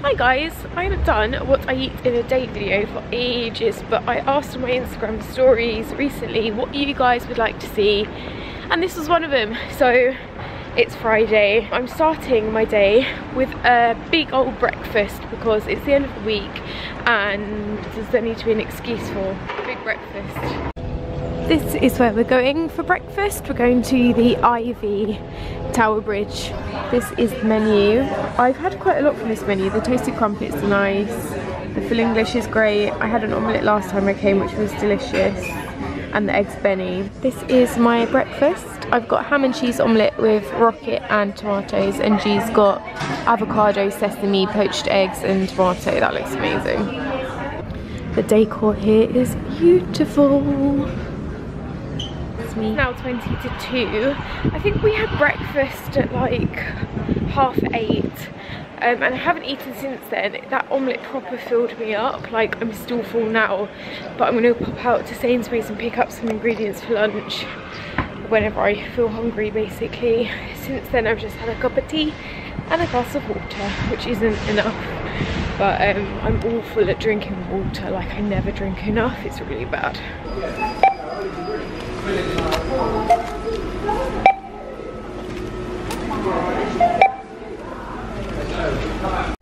Hi guys, I haven't done what I eat in a day video for ages, but I asked on my Instagram stories recently what you guys would like to see, and this was one of them. So it's Friday. I'm starting my day with a big old breakfast because it's the end of the week and there needs to be an excuse for a big breakfast. This is where we're going for breakfast. We're going to the Ivy Tower Bridge. This is the menu. I've had quite a lot from this menu. The toasted crumpets are nice. The full English is great. I had an omelette last time I came, which was delicious. And the eggs benny. This is my breakfast. I've got ham and cheese omelette with rocket and tomatoes, and G's got avocado, sesame, poached eggs and tomato. That looks amazing. The decor here is beautiful. Now 20 to 2. I think we had breakfast at like 8:30 and I haven't eaten since then. That omelette proper filled me up. Like, I'm still full now, but I'm gonna pop out to Sainsbury's and pick up some ingredients for lunch whenever I feel hungry, basically. Since then I've just had a cup of tea and a glass of water, which isn't enough, but I'm awful at drinking water. Like, I never drink enough. It's really bad.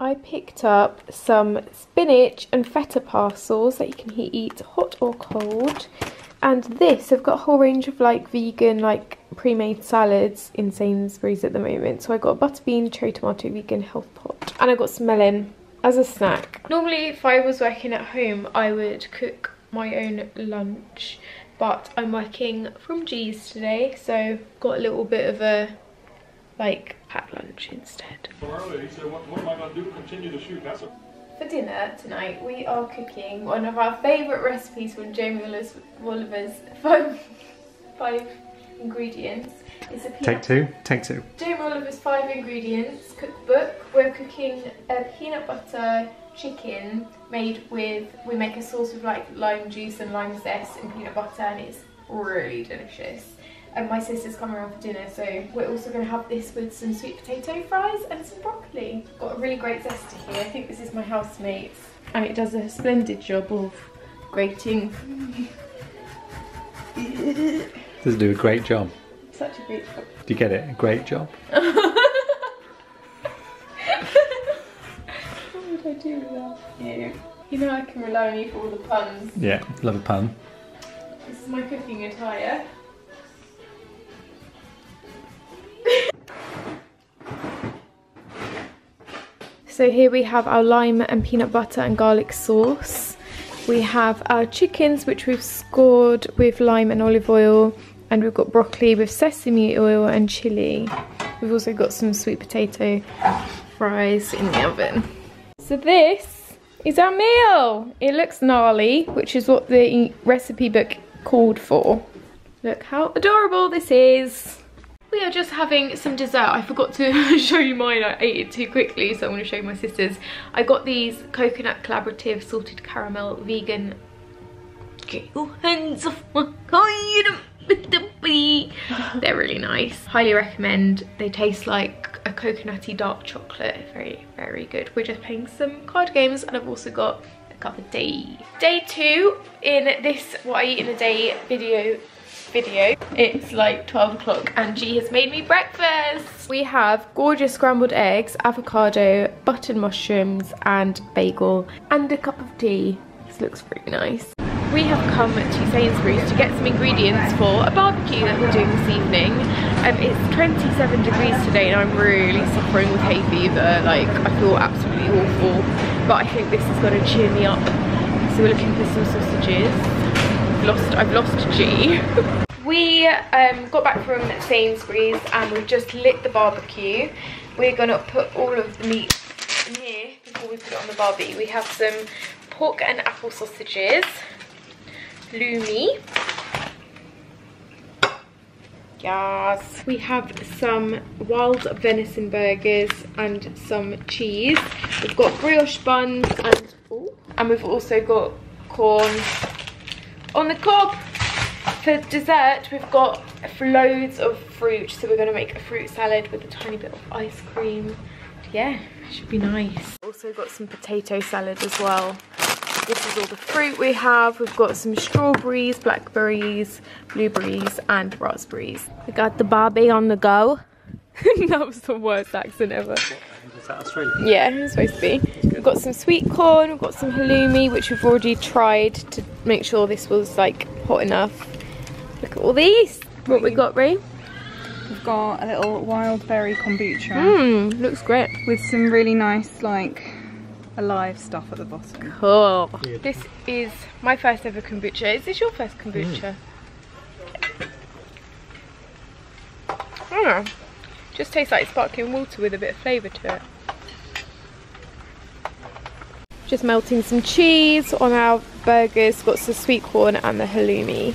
I picked up some spinach and feta parcels that you can eat hot or cold, and this, I've got a whole range of like vegan, like pre-made salads in Sainsbury's at the moment. So I got a butter bean, cherry tomato vegan health pot, and I got some melon as a snack. Normally if I was working at home I would cook my own lunch, but I'm working from G's today, so got a little bit of a like packed lunch instead. So what am I going to do? Continue to shoot? That's For dinner tonight we are cooking one of our favourite recipes from Jamie Oliver's five ingredients. It's a Take two. Jamie Oliver's 5 ingredients cookbook. We're cooking a peanut butter chicken made with, we make a sauce with like lime juice and lime zest and peanut butter, and it's really delicious. And my sister's coming around for dinner, so we're also going to have this with some sweet potato fries and some broccoli. Got a really great zesty here. I think this is my housemate's, and it does a splendid job of grating. Does do a great job. Such a great job. Do you get it? A great job. What would I do without you? You know I can rely on you for all the puns. Yeah, love a pun. This is my cooking attire. So here we have our lime and peanut butter and garlic sauce. We have our chickens, which we've scored with lime and olive oil, and we've got broccoli with sesame oil and chilli. We've also got some sweet potato fries in the oven. So this is our meal. It looks gnarly, which is what the recipe book called for. Look how adorable this is. We are just having some dessert. I forgot to show you mine. I ate it too quickly, so I'm going to show you my sister's. I got these coconut collaborative salted caramel vegan. Get your hands off my kind. They're really nice. Highly recommend. They taste like a coconutty dark chocolate. Very, very good. We're just playing some card games, and I've also got a cup of tea. Day 2 in this what I eat in a day video. It's like 12 o'clock and G has made me breakfast. We have gorgeous scrambled eggs, avocado, buttered mushrooms and bagel, and a cup of tea. This looks really nice. We have come to Sainsbury's to get some ingredients for a barbecue that we're doing this evening. It's 27 degrees today and I'm really suffering with hay fever. Like, I feel absolutely awful, but I think this is going to cheer me up. So we're looking for some sausages. I've lost G. We got back from Sainsbury's and we've just lit the barbecue. We're gonna put all of the meat in here before we put it on the barbie. We have some pork and apple sausages, loomy. Yes. We have some wild venison burgers and some cheese. We've got brioche buns and we've also got corn on the cob. For dessert, we've got loads of fruit, so we're going to make a fruit salad with a tiny bit of ice cream. Yeah, Should be nice. Also got some potato salad as well. This is all the fruit we have. We've got some strawberries, blackberries, blueberries and raspberries. We got the Barbie on the go. That was the worst accent ever. Is that Australian? Yeah, it's supposed to be. We've got some sweet corn, we've got some halloumi, which we've already tried to make sure this was like hot enough. Look at all these. What we got, Ray? We've got a little wild berry kombucha. Mmm, looks great. With some really nice, like, alive stuff at the bottom. Cool. This is my first ever kombucha. Is this your first kombucha? I don't know. Just tastes like sparkling water with a bit of flavour to it. Just melting some cheese on our burgers. Got some sweet corn and the halloumi.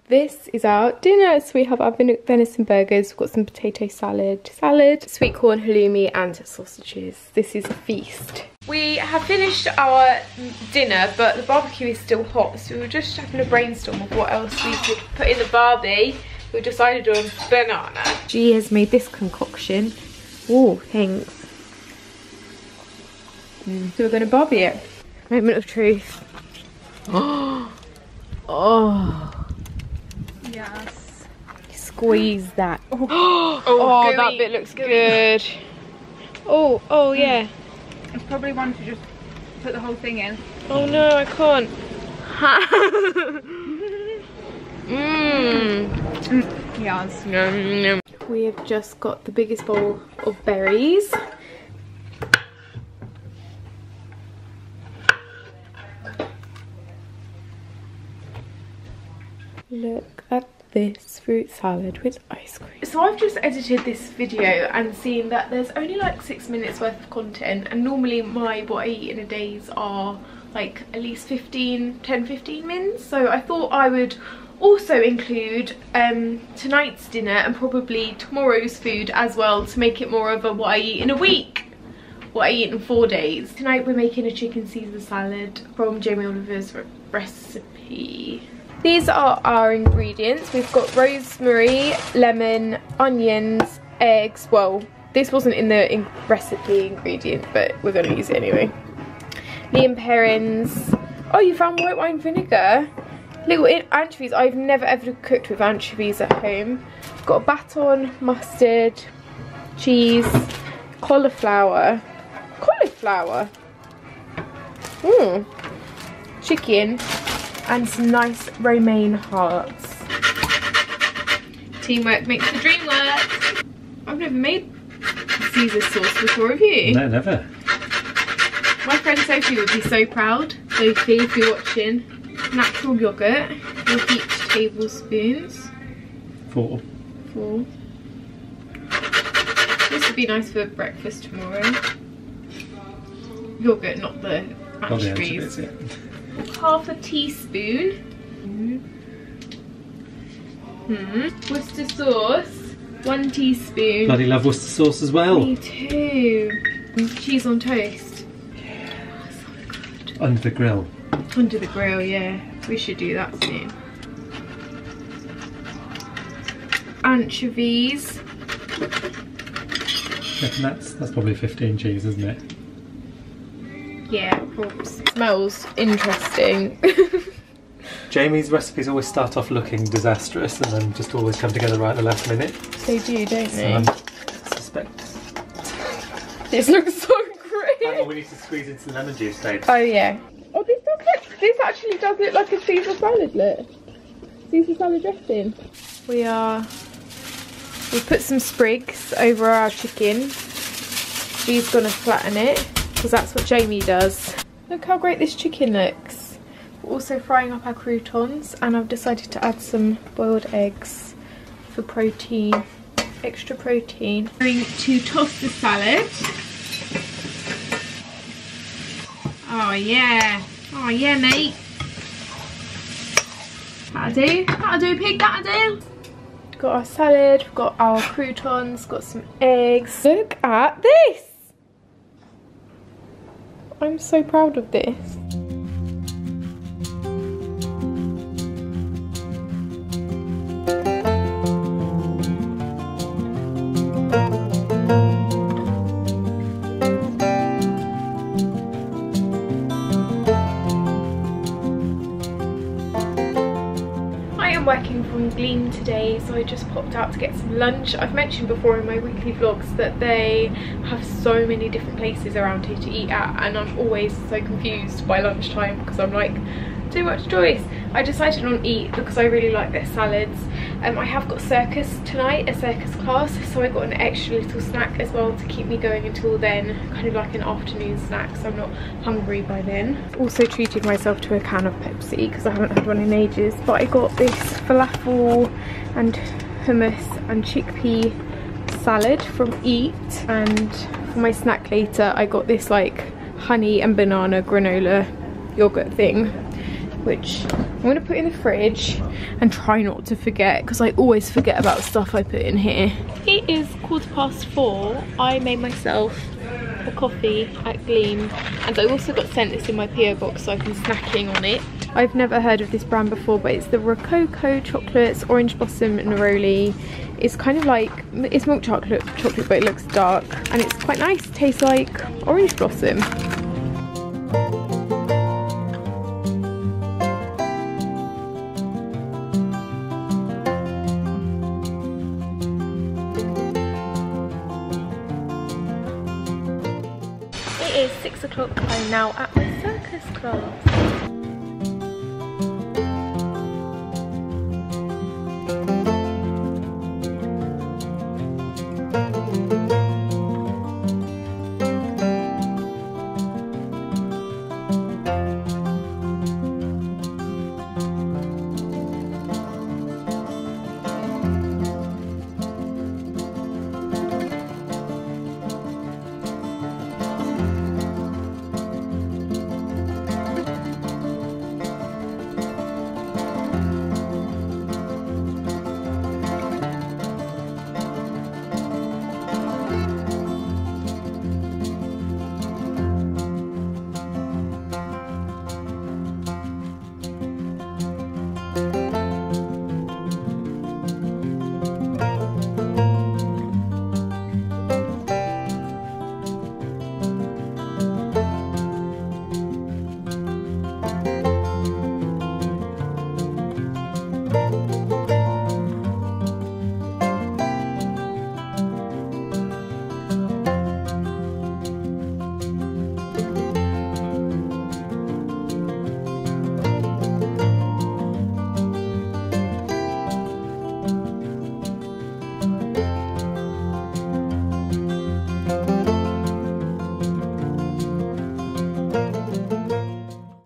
This is our dinner. So we have our venison burgers. We've got some potato salad, sweet corn, halloumi and sausages. This is a feast. We have finished our dinner, but the barbecue is still hot. So we were just having a brainstorm of what else we could put in the barbie. We decided on banana. She has made this concoction. Oh, thanks. So we're going to barbie it. Moment of truth. Oh. Yes. Squeeze that. Oh, that bit looks good. Oh, yeah. It's probably one to just put the whole thing in. Oh no, I can't. Yes. We have just got the biggest bowl of berries. Look at this fruit salad with ice cream. So I've just edited this video and seen that there's only like 6 minutes worth of content, and normally what I eat in a days are like at least 10-15 minutes. So I thought I would also include tonight's dinner and probably tomorrow's food as well, to make it more of a what I eat in a week, what I eat in 4 days. Tonight we're making a chicken Caesar salad from Jamie Oliver's recipe. These are our ingredients. We've got rosemary, lemon, onions, eggs. Well, this wasn't in the recipe ingredient, but we're going to use it anyway. Neem parents. Oh, you found white wine vinegar. Little anchovies. I've never ever cooked with anchovies at home. We've got baton, mustard, cheese, cauliflower. Chicken. And some nice romaine hearts. Teamwork makes the dream work. I've never made Caesar sauce before, have you? No, never. My friend Sophie would be so proud. Sophie, if you're watching. Natural yoghurt with each tablespoons. 4. This would be nice for breakfast tomorrow. Yoghurt, not the anchovies. Yeah. Half a teaspoon. Worcester sauce. 1 teaspoon. Bloody love Worcester sauce as well. Me too. Cheese on toast. Yeah. Oh, so good. Under the grill. Under the grill, yeah. We should do that soon. Anchovies. That's probably 15 cheese, isn't it? Yeah, props. Smells interesting. Jamie's recipes always start off looking disastrous and then just always come together right at the last minute. They do, don't So they? I suspect. This looks so great. Oh, we need to squeeze in some lemon juice, Dave. Oh yeah. Oh, this actually does look like a Caesar salad, look. Caesar salad dressing. We've put some sprigs over our chicken. She's gonna flatten it, because that's what Jamie does. Look how great this chicken looks. We're also frying up our croutons, and I've decided to add some boiled eggs for protein, extra protein. I'm going to toss the salad. Oh yeah, mate. That'll do pig, that'll do. Got our salad, we've got our croutons, got some eggs. Look at this. I'm so proud of this. am working from Gleam today, so I just popped out to get some lunch. I've mentioned before in my weekly vlogs that they have so many different places around here to eat at, and I'm always so confused by lunchtime because I'm like, too much choice. I decided on Eat because I really like their salads. I have got circus tonight, a circus class, so I got an extra little snack as well to keep me going until then, kind of like an afternoon snack, so I'm not hungry by then. Also treated myself to a can of Pepsi because I haven't had one in ages, but I got this falafel and hummus and chickpea salad from Eat, and for my snack later I got this like honey and banana granola yogurt thing, which I'm going to put in the fridge and try not to forget because I always forget about stuff I put in here. It is 4:15. I made myself a coffee at Gleam, and I also got sent this in my PO box so I've been snacking on it. I've never heard of this brand before, but it's the Rococo chocolates, orange blossom neroli. It's kind of like, it's milk chocolate, but it looks dark and it's quite nice. It tastes like orange blossom. It is 6 o'clock. I'm now at my circus class.